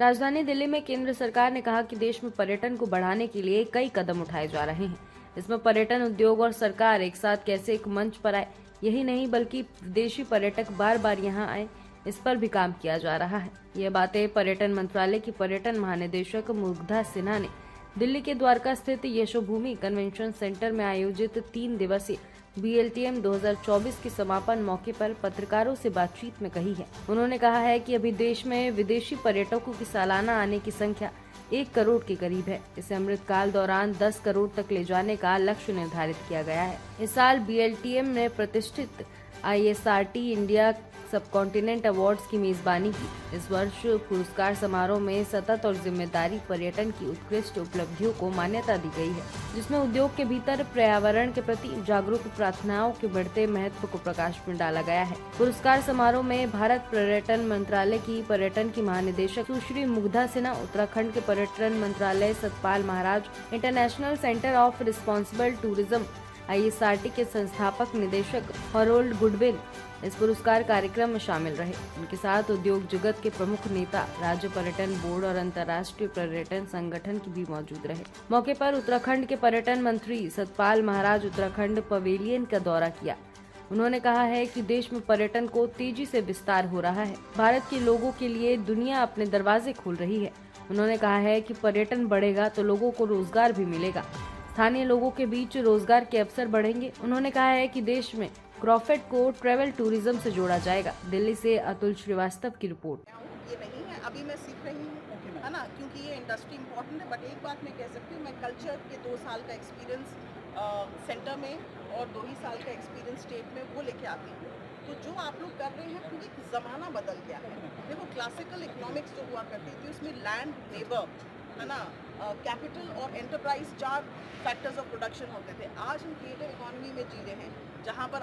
राजधानी दिल्ली में केंद्र सरकार ने कहा कि देश में पर्यटन को बढ़ाने के लिए कई कदम उठाए जा रहे हैं। इसमें पर्यटन उद्योग और सरकार एक साथ कैसे एक मंच पर आए, यही नहीं बल्कि विदेशी पर्यटक बार बार यहां आए, इस पर भी काम किया जा रहा है। ये बातें पर्यटन मंत्रालय की पर्यटन महानिदेशक मुग्धा सिन्हा ने दिल्ली के द्वारका स्थित यशोभूमि कन्वेंशन सेंटर में आयोजित 3 दिवसीय BLTM 2024 के समापन मौके पर पत्रकारों से बातचीत में कही है। उन्होंने कहा है कि अभी देश में विदेशी पर्यटकों की सालाना आने की संख्या 1 करोड़ के करीब है। इसे अमृतकाल दौरान 10 करोड़ तक ले जाने का लक्ष्य निर्धारित किया गया है। इस साल BLTM ने प्रतिष्ठित ISRT इंडिया सबकॉन्टिनेंट अवार्ड्स की मेजबानी की। इस वर्ष पुरस्कार समारोह में सतत और जिम्मेदारी पर्यटन की उत्कृष्ट उपलब्धियों को मान्यता दी गई है, जिसमें उद्योग के भीतर पर्यावरण के प्रति जागरूक प्रार्थनाओं के बढ़ते महत्व को प्रकाश में डाला गया है। पुरस्कार समारोह में भारत पर्यटन मंत्रालय की पर्यटन की महानिदेशक सुश्री मुग्धा सिन्हा, उत्तराखंड के पर्यटन मंत्रालय Satpal Maharaj, International Centre of Responsible Tourism ISRT के संस्थापक निदेशक हरोल्ड गुडविन इस पुरस्कार कार्यक्रम में शामिल रहे। उनके साथ उद्योग जगत के प्रमुख नेता, राज्य पर्यटन बोर्ड और अंतर्राष्ट्रीय पर्यटन संगठन की भी मौजूद रहे। मौके पर उत्तराखंड के पर्यटन मंत्री सतपाल महाराज उत्तराखंड पवेलियन का दौरा किया। उन्होंने कहा है कि देश में पर्यटन को तेजी से विस्तार हो रहा है। भारत के लोगों के लिए दुनिया अपने दरवाजे खोल रही है। उन्होंने कहा है कि पर्यटन बढ़ेगा तो लोगों को रोजगार भी मिलेगा, स्थानीय लोगों के बीच रोजगार के अवसर बढ़ेंगे। उन्होंने कहा है कि देश में क्रॉफेड को ट्रैवल टूरिज्म से जोड़ा जाएगा। दिल्ली से अतुल श्रीवास्तव की रिपोर्ट। ये नहीं है, अभी मैं सीख रही हूँ, है ना, क्योंकि ये इंडस्ट्री इम्पोर्टेंट है। बट एक बात मैं कह सकती हूँ, मैं कल्चर के 2 साल का एक्सपीरियंस सेंटर में और 2 ही साल का एक्सपीरियंस स्टेट में वो लेके आती हूँ। तो जो आप लोग कर रहे हैं, क्योंकि ज़माना बदल गया है। देखो, क्लासिकल इकोनॉमिक्स जो हुआ करती थी उसमें लैंड, लेबर, है ना, कैपिटल और एंटरप्राइज 4 फैक्टर्स ऑफ प्रोडक्शन होते थे। आज हम क्रिएटिव इकोनॉमी में जी रहे हैं, जहाँ पर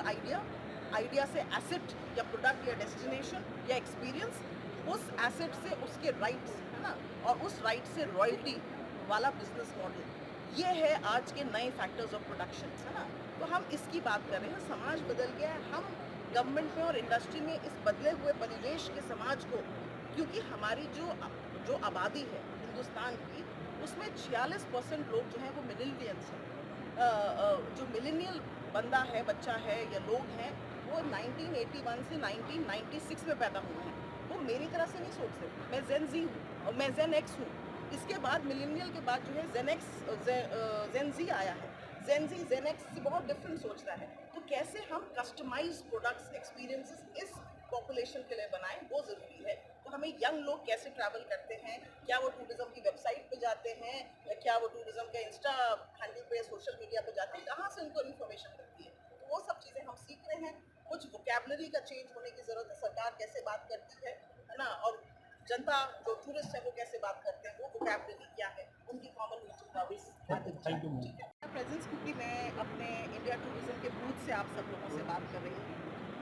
आइडिया से एसेट या प्रोडक्ट या डेस्टिनेशन या एक्सपीरियंस, उस एसेट से उसके राइट्स, है ना, और उस राइट से रॉयल्टी वाला बिजनेस मॉडल, ये है आज के नए फैक्टर्स ऑफ प्रोडक्शन, है ना। तो हम इसकी बात कर रहे हैं। समाज बदल गया है। हम गवर्नमेंट में और इंडस्ट्री में इस बदले हुए परिवेश के समाज को, क्योंकि हमारी जो आबादी है हिंदुस्तान की, उसमें 46% लोग जो हैं वो मिलेनियल्स हैं। जो मिलेनियल बंदा है, बच्चा है या लोग हैं, वो 1981 से 1996 में पैदा हुए हैं। वो मेरी तरह से नहीं सोच सकते। मैं जेन जी हूँ और मैं जेन एक्स हूँ। इसके बाद मिलेनियल के बाद जो है जेन जी आया है। जेन जी जेन एक्स से बहुत डिफरेंट सोचता है। तो कैसे हम कस्टमाइज प्रोडक्ट्स, एक्सपीरियंसेस इस पॉपुलेशन के लिए बनाएं, वो ज़रूरी है। तो हमें यंग लोग कैसे ट्रैवल करते हैं, क्या वो टूरिज्म की वेबसाइट पे जाते हैं या क्या वो टूरिज्म के इंस्टा हैंडल पे, सोशल मीडिया पे जाते हैं, कहाँ से उनको इन्फॉर्मेशन मिलती है। तो वो सब चीज़ें हम सीख रहे हैं। कुछ वोकैबलरी का चेंज होने की ज़रूरत है। सरकार कैसे बात करती है ना, और जनता जो टूरिस्ट है वो कैसे बात करते हैं, वो वोकैबलरी क्या है, उनकी कॉमन ठीक है। प्रेजेंस, क्योंकि मैं अपने इंडिया टूरिज्म के बूथ से आप सब लोगों से बात कर रही हूँ,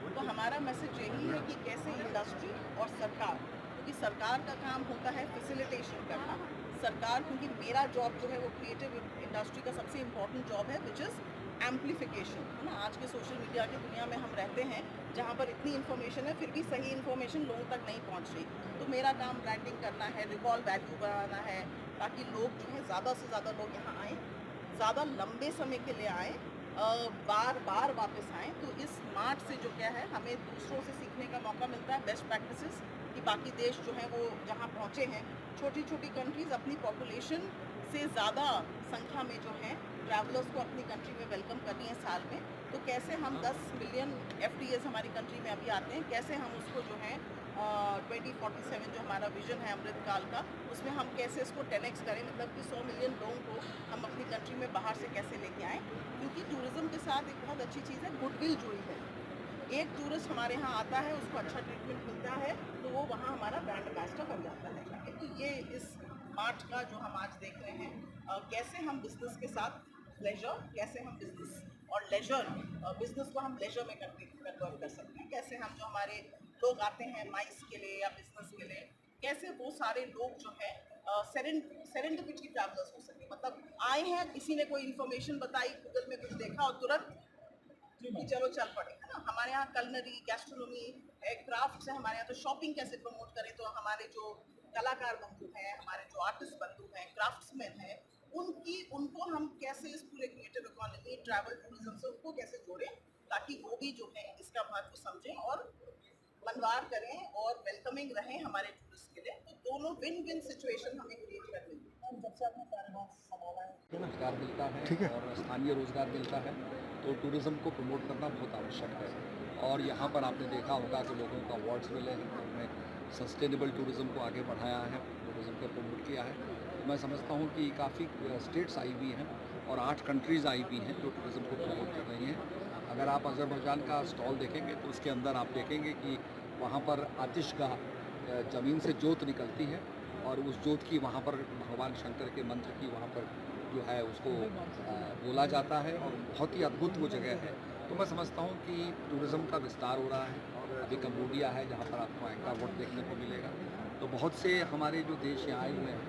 तो हमारा मैसेज यही है कि कैसे इंडस्ट्री और सरकार, क्योंकि सरकार का काम होता है फैसिलिटेशन करना। सरकार, क्योंकि मेरा जॉब जो है वो क्रिएटिव इंडस्ट्री का सबसे इम्पॉर्टेंट जॉब है, विच इज़ एम्प्लीफिकेशन, है ना। आज के सोशल मीडिया की दुनिया में हम रहते हैं, जहाँ पर इतनी इन्फॉर्मेशन है, फिर भी सही इन्फॉर्मेशन लोगों तक नहीं पहुँच रही। तो मेरा काम ब्रांडिंग करना है, रिकॉल वैल्यू बढ़ाना है, ताकि लोग जो है ज़्यादा से ज़्यादा लोग यहाँ आएँ, ज़्यादा लंबे समय के लिए आएँ, बार बार वापस आएँ। तो इस मार्च से जो क्या है, हमें दूसरों से सीखने का मौका मिलता है, बेस्ट प्रैक्टिसेस, कि बाकी देश जो हैं वो जहाँ पहुँचे हैं, छोटी छोटी कंट्रीज़ अपनी पॉपुलेशन से ज़्यादा संख्या में जो है ट्रैवलर्स को अपनी कंट्री में वेलकम कर रही हैं साल में। तो कैसे हम 10 मिलियन FTAs हमारी कंट्री में अभी आते हैं, कैसे हम उसको जो है 2047 जो हमारा विजन है अमृतकाल का, उसमें हम कैसे इसको 10x करें, मतलब कि 100 मिलियन लोगों को हम अपनी कंट्री में बाहर से कैसे लेके आएँ। क्योंकि टूरिज़्म के साथ एक बहुत अच्छी चीज़ है, गुडविल जुड़ी है। एक टूरिस्ट हमारे यहाँ आता है, उसको अच्छा ट्रीटमेंट मिलता है, तो वो वहाँ हमारा ब्रांड एम्बेसडर बन जाता है। तो ये इस मार्च का जो हम आज देख रहे हैं, कैसे हम बिजनेस के साथ लेजर, कैसे हम बिजनेस और लेजर, बिजनेस को हम लेजर में कन्वर्ट कर सकते हैं, कैसे हम जो हमारे लोग आते हैं माइस के लिए या बिजनेस के लिए, कैसे वो सारे लोग जो है सेरेंडिपिटी ट्रैवलर्स हो सके। मतलब आए हैं, किसी ने कोई इन्फॉर्मेशन बताई, गूगल में कुछ देखा और तुरंत कि चलो चल पड़े, है ना। हमारे यहाँ कलनरी, गैस्ट्रोनॉमी, क्राफ्ट्स है हमारे यहाँ। तो शॉपिंग कैसे प्रमोट करें, तो हमारे जो कलाकार बंधु हैं, हमारे जो आर्टिस्ट बंधु हैं, क्राफ्ट्समैन हैं, उनको हम कैसे इस पूरे क्रिएटिव इकोनॉमी, ट्रैवल टूरिज्म से उनको कैसे जोड़ें, ताकि वो भी जो है इसका महत्व समझें और मनवार करें और वेलकमिंग रहें हमारे टूरिस्ट के लिए। तो दोनों विन विन सिचुएशन हमें क्रिएट करनी है। जब से आपने कार्यभार संभाला है, रोजगार मिलता है और स्थानीय रोजगार मिलता है, तो टूरिज्म को प्रमोट करना बहुत आवश्यक है। और यहाँ पर आपने देखा होगा कि लोगों को अवार्ड्स मिले हैं, उन्होंने सस्टेनेबल टूरिज्म को आगे बढ़ाया है, टूरिज्म को प्रमोट किया है। तो मैं समझता हूँ कि काफ़ी स्टेट्स आई हुई हैं और 8 कंट्रीज़ आई हुई हैं जो टूरिज्म को प्रमोट कर रही हैं। अगर आप अज़रबैजान का स्टॉल देखेंगे तो उसके अंदर आप देखेंगे कि वहाँ पर आतिशगाह, ज़मीन से जोत निकलती है और उस जोत की वहाँ पर भगवान शंकर के मंत्र की वहाँ पर जो है उसको बोला जाता है और बहुत ही अद्भुत वो जगह है। तो मैं समझता हूँ कि टूरिज़्म का विस्तार हो रहा है। अभी कंबोडिया है जहाँ पर आपको एंकर वॉट देखने को मिलेगा। तो बहुत से हमारे जो देश यहाँ आए हुए हैं,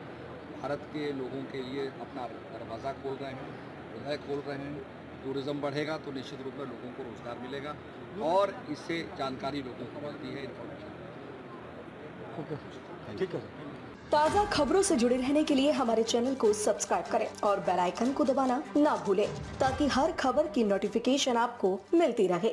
भारत के लोगों के लिए अपना दरवाज़ा खोल रहे हैं, हृदय खोल रहे हैं। टूरिज़्म बढ़ेगा तो निश्चित रूप में लोगों को रोज़गार मिलेगा और इससे जानकारी लोगों को मिलती है, इन्फॉर्मेशन। ओके, ठीक है। ताज़ा खबरों से जुड़े रहने के लिए हमारे चैनल को सब्सक्राइब करें और बेल आइकन को दबाना ना भूलें ताकि हर खबर की नोटिफिकेशन आपको मिलती रहे।